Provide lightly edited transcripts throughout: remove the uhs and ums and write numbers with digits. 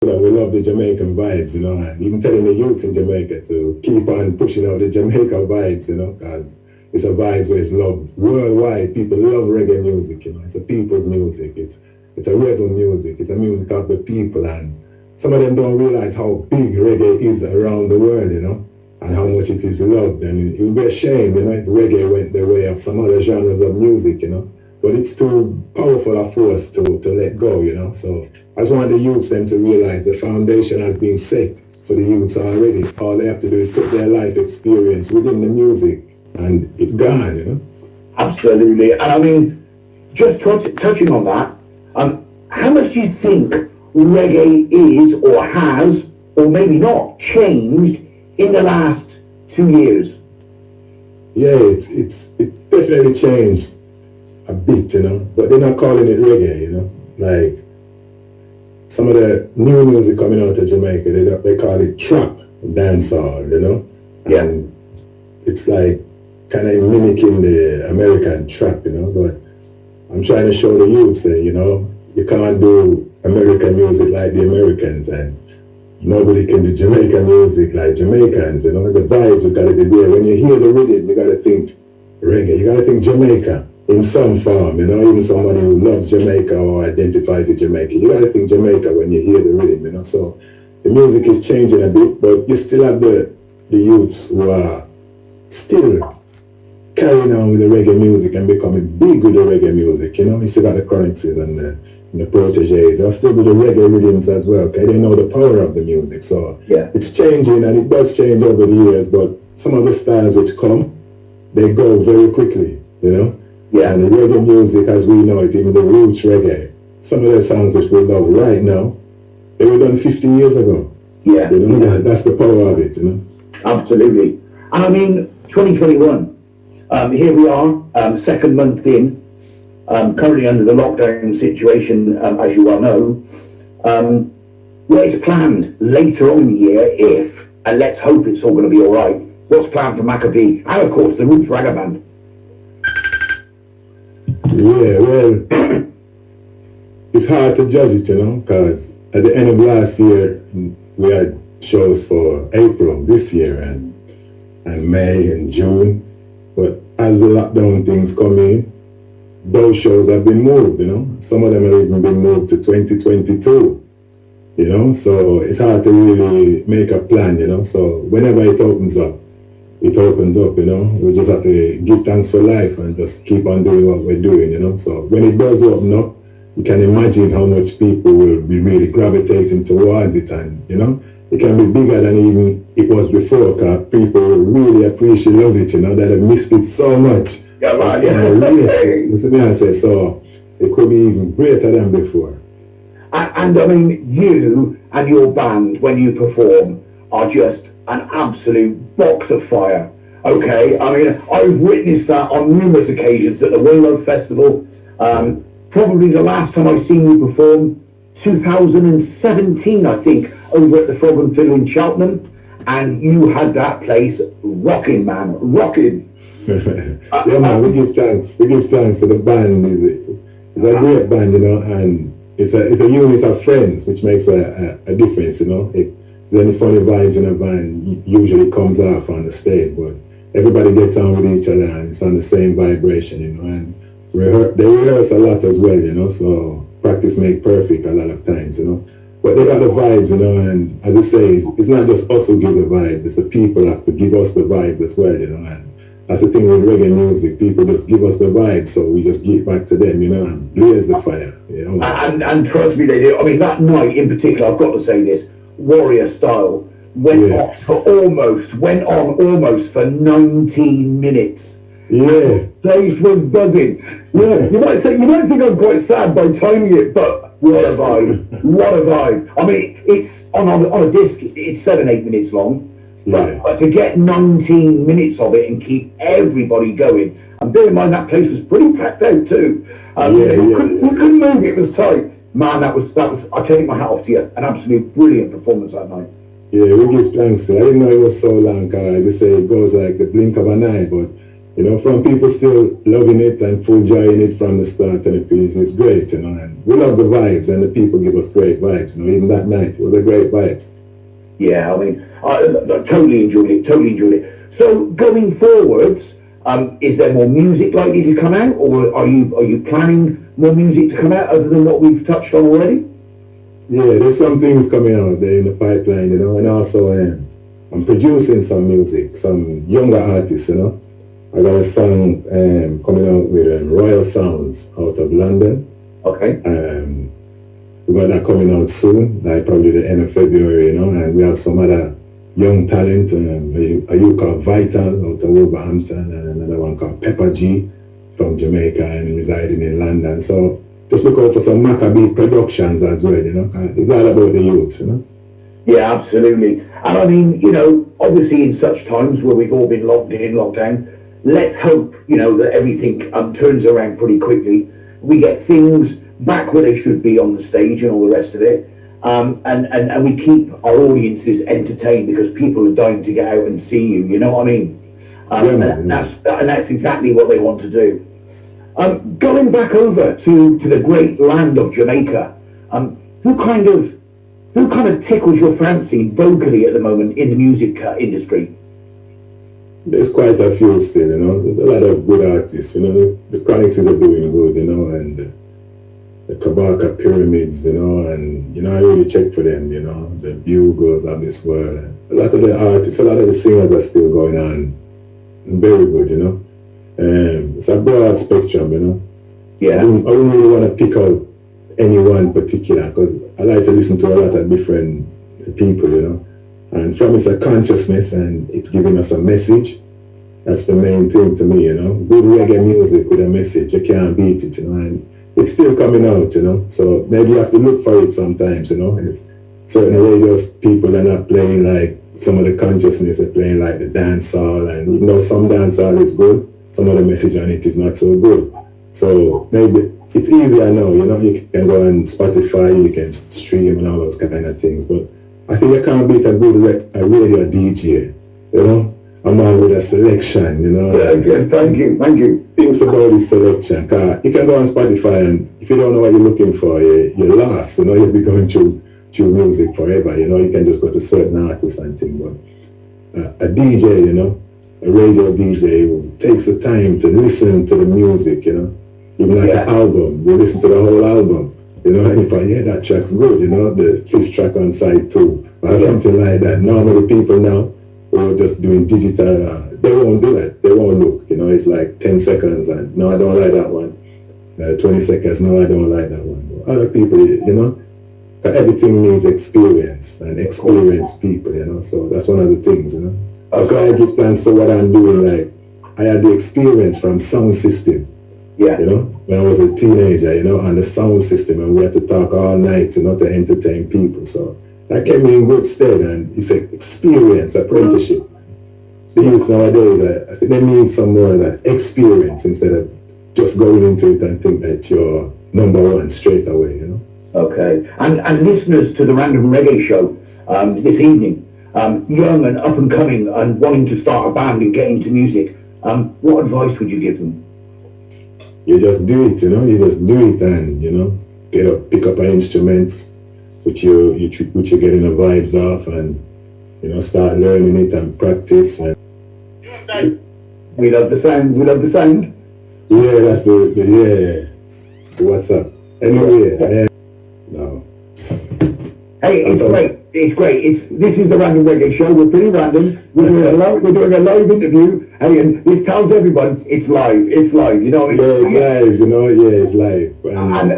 that we love the Jamaican vibes, and even telling the youths in Jamaica to keep on pushing out the Jamaica vibes, because it's a vibes where it's loved worldwide. People love reggae music, It's a people's music. It's a rebel music. It's a music of the people, and some of them don't realize how big reggae is around the world, and how much it is loved. And it would be a shame, if reggae went the way of some other genres of music, But it's too powerful a force to let go, So I just want the youths then to realize the foundation has been set for the youths already. All they have to do is put their life experience within the music and it's gone, Absolutely. And I mean, just touching on that, how much do you think reggae is or has, or maybe not, changed in the last 2 years? Yeah, it's definitely changed a bit, but they're not calling it reggae, Like some of the new music coming out of Jamaica, they call it trap dancehall, Yeah. And it's like kind of mimicking the American trap, But I'm trying to show the youth that, you can't do American music like the Americans, and nobody can do Jamaican music like Jamaicans, The vibes has got to be there. When you hear the rhythm, you got to think reggae. You got to think Jamaica in some form, Even somebody who loves Jamaica or identifies with Jamaica, you got to think Jamaica when you hear the rhythm, So the music is changing a bit, but you still have the youths who are still carrying on with the reggae music and becoming big with the reggae music, You still got the Chronicles and the Proteges. They'll still do the reggae rhythms as well, okay? They know the power of the music, so yeah, it's changing, and it does change over the years, but some of the styles which come, they go very quickly, Yeah. And the reggae music, as we know it, even the roots reggae, some of the songs which we love right now, they were done 50 years ago. Yeah. That's the power of it, Absolutely. And I mean, 2021, here we are, second month in, currently under the lockdown situation, as you well know. What is planned later on in the year, if, and let's hope it's all going to be all right, what's planned for Macka B, and of course the Roots Reggae Band? Yeah, well, it's hard to judge it, because at the end of last year, we had shows for April this year and May and June. But as the lockdown things come in, those shows have been moved, Some of them have even been moved to 2022, So it's hard to really make a plan, So whenever it opens up, We just have to give thanks for life and just keep on doing what we're doing, So when it does open up, you can imagine how much people will be really gravitating towards it, and, it can be bigger than even it was before, because people will really appreciate, love it, that have missed it so much. Yeah, man. I say, so it could be even greater than before. And I mean, you and your band, when you perform, are just an absolute box of fire. Okay, I mean, I've witnessed that on numerous occasions at the Willow Festival. Probably the last time I've seen you perform, 2017, I think, over at the Frog and Fiddle in Cheltenham, and you had that place rocking, man, rocking. Yeah, man, we give thanks. We give thanks to the band. It's a great band, and it's a unit of friends, which makes a difference, Then the funny vibes in a band usually comes off on the stage, but everybody gets on with each other and it's on the same vibration, and they rehearse a lot as well, so practice make perfect a lot of times, But they got the vibes, and as I say, it's not just us who give the vibes, it's the people have to give us the vibes as well, and that's the thing with reggae music, people just give us the vibes, so we just give back to them, and blaze the fire, And trust me, they do. I mean, that night in particular, I've got to say this, Warrior Style went on almost for 19 minutes. Yeah. Place was buzzing. Yeah, you might think I'm quite sad by timing it, but what a vibe. What a vibe. I mean, it's on a disc, it's 7-8 minutes long. But to get 19 minutes of it and keep everybody going, and bear in mind that place was pretty packed out too. We couldn't move, it was tight. Man, that was. I take my hat off to you. An absolute brilliant performance that night. Yeah, we give thanks. I didn't know it was so long, cause as you say, it goes like the blink of an eye, but You know, from people still loving it and full enjoying it from the start to the finish. It's great, you know, and we love the vibes, and the people give us great vibes. You know, even that night, it was a great vibes. Yeah, I mean, I totally enjoyed it. Totally enjoyed it. So going forwards, is there more music likely to come out, or are you planning more music to come out other than what we've touched on already? Yeah, there's some things coming out there in the pipeline, you know, and also I'm producing some music, some younger artists, you know. I got a song coming out with Royal Sounds out of London. Okay. We got that coming out soon, like probably the end of February, you know, and we have some other young talent, a youth called Vital out of Wolverhampton, and another one called Pepper G from Jamaica and residing in London. So just look out for some Macka B productions as well, you know. It's all about the youth, you know. Yeah, absolutely. And I mean, you know, obviously in such times where we've all been locked in, lockdown, let's hope, you know, that everything turns around pretty quickly. We get things back where they should be on the stage and all the rest of it. And we keep our audiences entertained, because people are dying to get out and see you, you know what I mean? And that's exactly what they want to do. Going back over to the great land of Jamaica, who kind of tickles your fancy vocally at the moment in the music industry? There's quite a few still, you know. There's a lot of good artists, you know. The Chronics are doing good, you know, and the Kabaka Pyramids, you know, and, you know, I really check for them, you know, the Bugles of this world. And a lot of the artists, a lot of the singers are still going on very good, you know. It's a broad spectrum, you know. Yeah. I wouldn't really want to pick out any one particular, because I like to listen to a lot of different people, you know. And from it's a consciousness, and it's giving us a message. That's the main thing to me, you know. Good reggae music with a message, you can't beat it, you know. And it's still coming out, you know. So maybe you have to look for it sometimes, you know. It's certain radio people are not playing like some of the consciousness, are playing like the dancehall, and even though some dancehall is good, some of the message on it is not so good. So maybe it's easier now, you know. You can go on Spotify, you can stream and all those kind of things, but I think you can't beat a good radio DJ, you know. A man with a selection, you know. Yeah, thank you. Things about his selection. Cause you can go on Spotify, and if you don't know what you're looking for, you're lost, you know. You'll be going through music forever, you know. You can just go to certain artists and things, but a DJ, you know, a radio DJ who takes the time to listen to the music, you know. Even like an album, you listen to the whole album. You know, and if that track's good, you know, the 5th track on side 2, or something like that. Normally people now who are just doing digital, they won't do that. They won't look, you know, it's like 10 seconds, and no, I don't like that one. 20 seconds, no, I don't like that one. So other people, you know, everything needs experience, and experienced people, you know, so that's one of the things, you know. That's why I give thanks for what I'm doing. Like, I had the experience from sound system. Yeah. You know, when I was a teenager, you know, on the sound system, and we had to talk all night, you know, to entertain people. So that kept me in good stead, and it's an experience, apprenticeship. The youth nowadays, I think they need some more of that experience instead of just going into it and think that you're number one straight away, you know. Okay. And listeners to the Random Reggae Show this evening, young and up and coming and wanting to start a band and get into music, what advice would you give them? You just do it, you know. You just do it, and, you know, pick up an instrument which you're getting the vibes off, and, you know, start learning it and practice. And we love the sound. Yeah, that's the what's up. Anyway, no. Hey, it's great. It's great. This is the Random Reggae Show. We're pretty random. We're doing a live interview. Hey, and this tells everyone it's live. It's live. You know. Yeah, it's live. You know. Yeah, it's live. And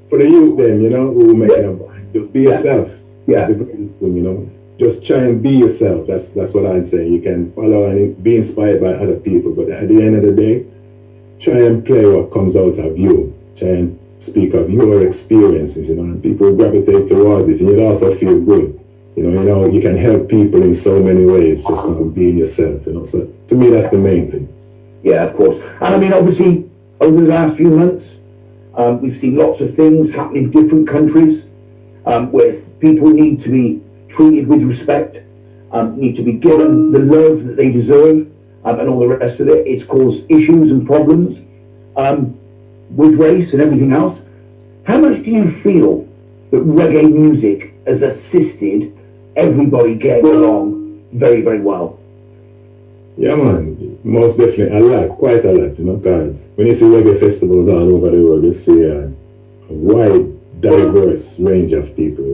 for the youth, then, you know, who making up, just be yourself. Yeah. That's the greatest thing, you know. Just try and be yourself. That's what I'd say. You can follow and be inspired by other people, but at the end of the day, try and play what comes out of you. Try and speak of your experiences, you know, and people gravitate towards it, and you'll also feel good. You know, you can help people in so many ways just from being yourself, you know. So to me, that's the main thing. Yeah, of course. And I mean, obviously, over the last few months, we've seen lots of things happen in different countries where people need to be treated with respect, need to be given the love that they deserve. and all the rest of it. It's caused issues and problems with race and everything else. How much do you feel that reggae music has assisted everybody getting along very, very well? Yeah, man, most definitely a lot, quite a lot, because when you see reggae festivals all over the world, you see a wide, diverse range of people.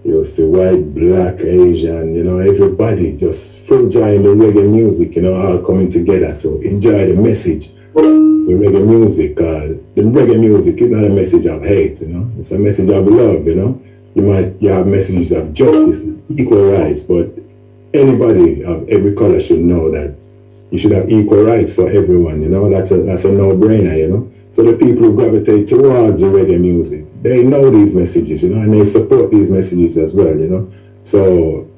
You'll see white, black, Asian, everybody just full enjoying the reggae music, all coming together to enjoy the message. The reggae music, the reggae music is not a message of hate, it's a message of love, You have messages of justice, equal rights, but anybody of every color should know that you should have equal rights for everyone, that's a no-brainer, So the people who gravitate towards the reggae music, they know these messages, and they support these messages as well, So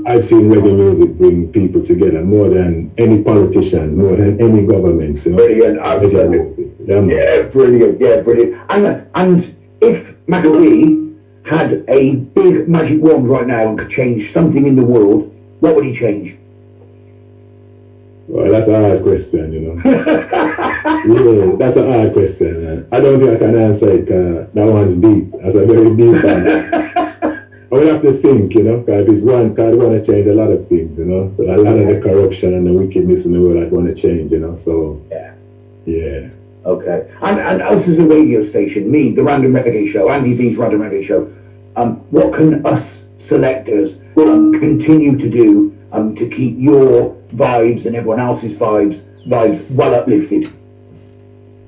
I've seen reggae music bring people together more than any politicians, more than any governments, Brilliant, absolutely. Yeah, brilliant, yeah, brilliant. And if Macka B had a big magic wand right now and could change something in the world, what would he change? Well, that's a hard question, Yeah, that's a hard question. I don't think I can answer it, that one's deep. That's a very deep one. I would have to think, because it's one, because I want to change a lot of things, A lot of the corruption and the wickedness in the world I want to change, So, yeah. Okay. And us as a radio station, me, the Random Reggae Show, Andy V's Random Reggae Show, what can us selectors continue to do to keep your vibes and everyone else's vibes well uplifted?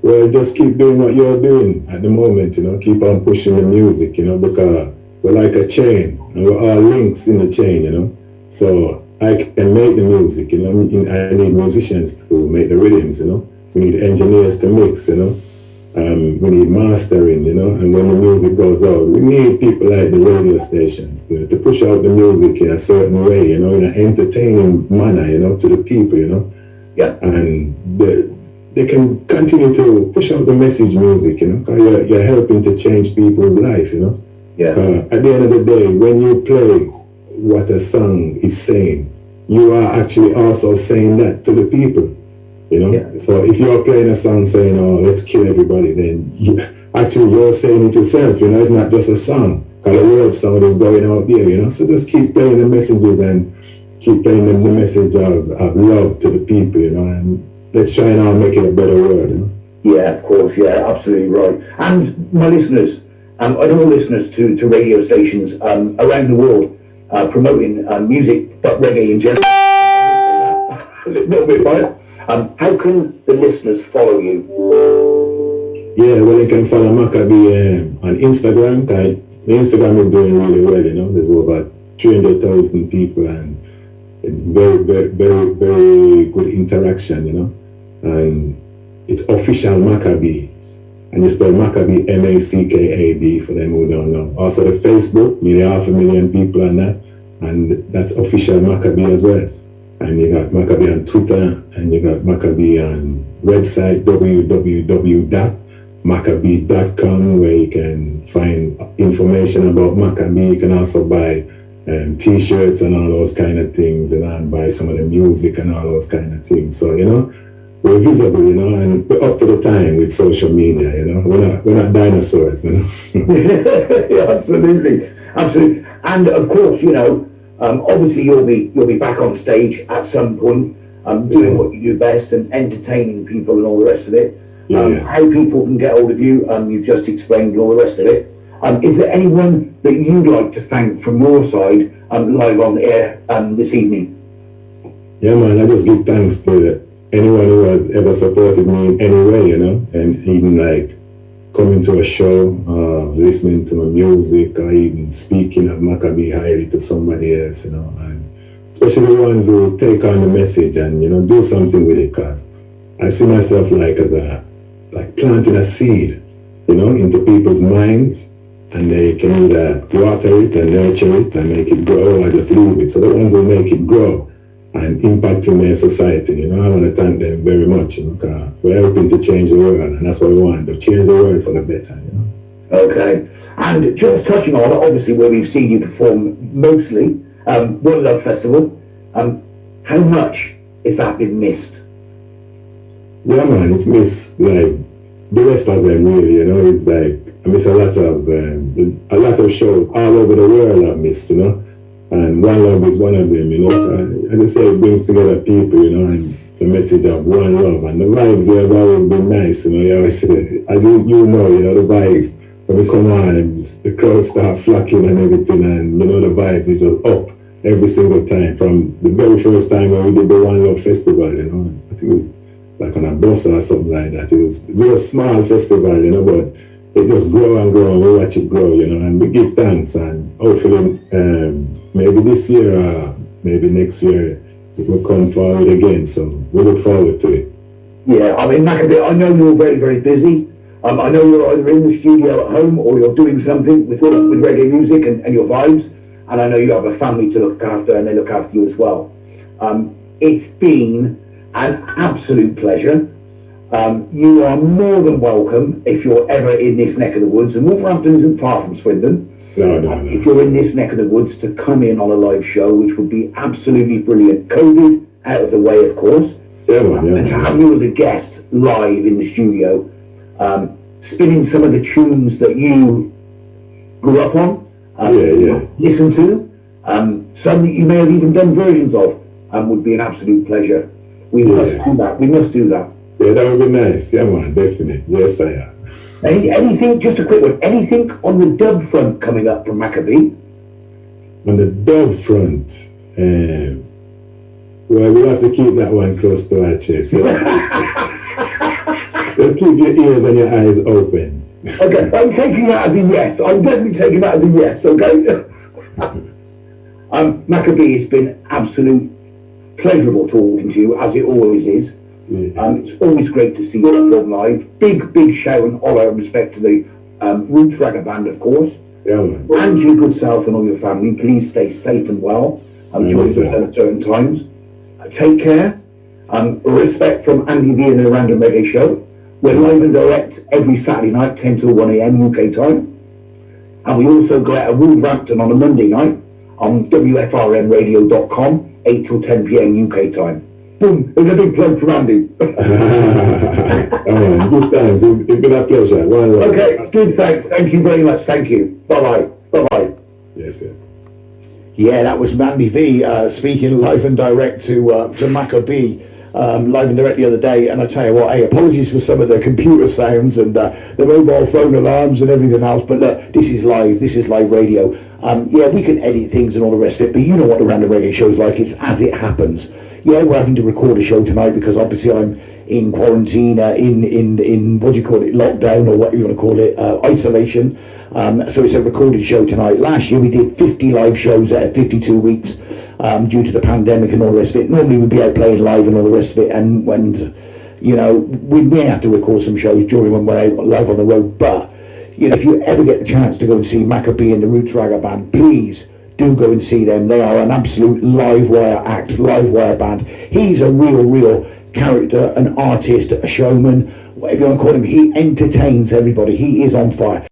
Well, just keep doing what you're doing at the moment, Keep on pushing the music, because we're like a chain, and we're all links in the chain, So I can make the music, I need musicians to make the rhythms, We need engineers to mix, We need mastering, And when the music goes out, we need people like the radio stations to push out the music in a certain way, in an entertaining manner, to the people, Yeah. And they can continue to push out the message music, because you're helping to change people's life, Yeah. At the end of the day, when you play what a song is saying, you are actually also saying that to the people, Yeah. So if you're playing a song saying, "Oh, let's kill everybody," then you're saying it yourself, It's not just a song, because the word sound is going out there, So just keep playing the messages and keep playing the message of love to the people, And let's try and all make it a better world, Yeah, of course, yeah, absolutely right. And my listeners, and all listeners to radio stations around the world promoting music, but reggae in general, a little bit biased. How can the listeners follow you? Yeah, well, you can follow Macka B on Instagram. The Instagram is doing really well, There's over 300,000 people and very, very, very, very good interaction, And it's official Macka B. And you spell Macka B, M-A-C-K-A-B, for them who don't know. Also the Facebook, nearly 500,000 people on that. And that's official Macka B as well. And you got Macka B on Twitter, and you got Macka B on website, www.maccab.com, where you can find information about Macka B. You can also buy t-shirts and all those kind of things, and buy some of the music and all those kind of things. So, we're visible, and we're up to the time with social media, We're not dinosaurs, Yeah, absolutely. And of course, obviously you'll be back on stage at some point, doing what you do best and entertaining people and all the rest of it. How people can get hold of you, you've just explained all the rest of it. Is there anyone that you'd like to thank from your side live on the air this evening? Yeah, man, I just give thanks to anyone who has ever supported me in any way, and even like coming to a show, listening to my music, or even speaking of Macka B highly to somebody else, and especially the ones who take on the message and, do something with it, because I see myself like planting a seed, into people's minds, and they can either water it and nurture it and make it grow, or just leave it. So the ones who make it grow and impacting their society, I want to thank them very much, because we're helping to change the world, and that's what we want, to change the world for the better, Okay, and just touching on, obviously, where we've seen you perform mostly, One Love Festival, how much is that been missed? Yeah, man, it's missed like the rest of them really. You know, it's like I miss a lot of shows all over the world. I missed, you know, and One Love is one of them. You know, and as I say, it brings together people. You know, and it's a message of one love, and the vibes there has always been nice. You know, you always say, as you know, the vibes when we come on and the crowd start flocking and everything, and you know the vibes is just up every single time. From the very first time when we did the One Love Festival, you know, I think it was like on a bus or something like that. It was a small festival, you know, but it just grow and grow, and we watch it grow, you know, and we give thanks, and hopefully maybe this year or maybe next year it will come forward again, so we look forward to it. Yeah, I mean, Macka B, I know you're very, very busy. I know you're either in the studio at home or you're doing something with reggae music and your vibes, and I know you have a family to look after and they look after you as well. It's been an absolute pleasure. You are more than welcome if you're ever in this neck of the woods, and Wolverhampton isn't far from Swindon. No. If you're in this neck of the woods, to come in on a live show, which would be absolutely brilliant. COVID out of the way, of course. Yeah, man. And have you as a guest live in the studio, spinning some of the tunes that you grew up on, listened to, some that you may have even done versions of, would be an absolute pleasure. We must do that. We must do that. Yeah, that would be nice. Yeah, man, definitely. Yes, I am. Anything, just a quick one, anything on the dub front coming up from Macka B? On the dub front, well, we'll have to keep that one close to our chest. You know? Just keep your ears and your eyes open. Okay, I'm taking that as a yes. I'm definitely taking that as a yes, okay? Macka B, it's been absolute pleasurable talking to you, as it always is. It's always great to see you perform live. Big shout and all our respect to the Roots Reggae Band, of course. Yeah, man. And your good self and all your family. Please stay safe and well. During certain times. Take care. Respect from Andy V and the Random Reggae Show. We're live and direct every Saturday night, 10 till 1 a.m. UK time. And we also go out of Wolverhampton on a Monday night on WFRNradio.com, 8 till 10 p.m. UK time. Boom, there's a big plug for Andy. Good times. It's been a pleasure. Okay, good, thanks. Thank you very much. Thank you. Bye-bye. Bye-bye. Yes, sir. Yeah, that was Mandy V speaking live and direct to Macka B. Live and direct the other day, and I tell you what, hey, apologies for some of the computer sounds and the mobile phone alarms and everything else, but look, this is live radio. Yeah, we can edit things and all the rest of it, but you know what the Random Reggae Show is like, it's as it happens. Yeah, we're having to record a show tonight because obviously I'm in quarantine, in what do you call it, lockdown, or what you want to call it, isolation. So it's a recorded show tonight. Last year we did 50 live shows out of 52 weeks due to the pandemic and all the rest of it. Normally we'd be out playing live and all the rest of it, and when, you know, we may have to record some shows during when we're out live on the road. But, you know, if you ever get the chance to go and see Macka B and the Roots Reggae Band, please do go and see them. They are an absolute live wire act, live wire band. He's a real character, an artist, a showman, whatever you want to call him. He entertains everybody. He is on fire.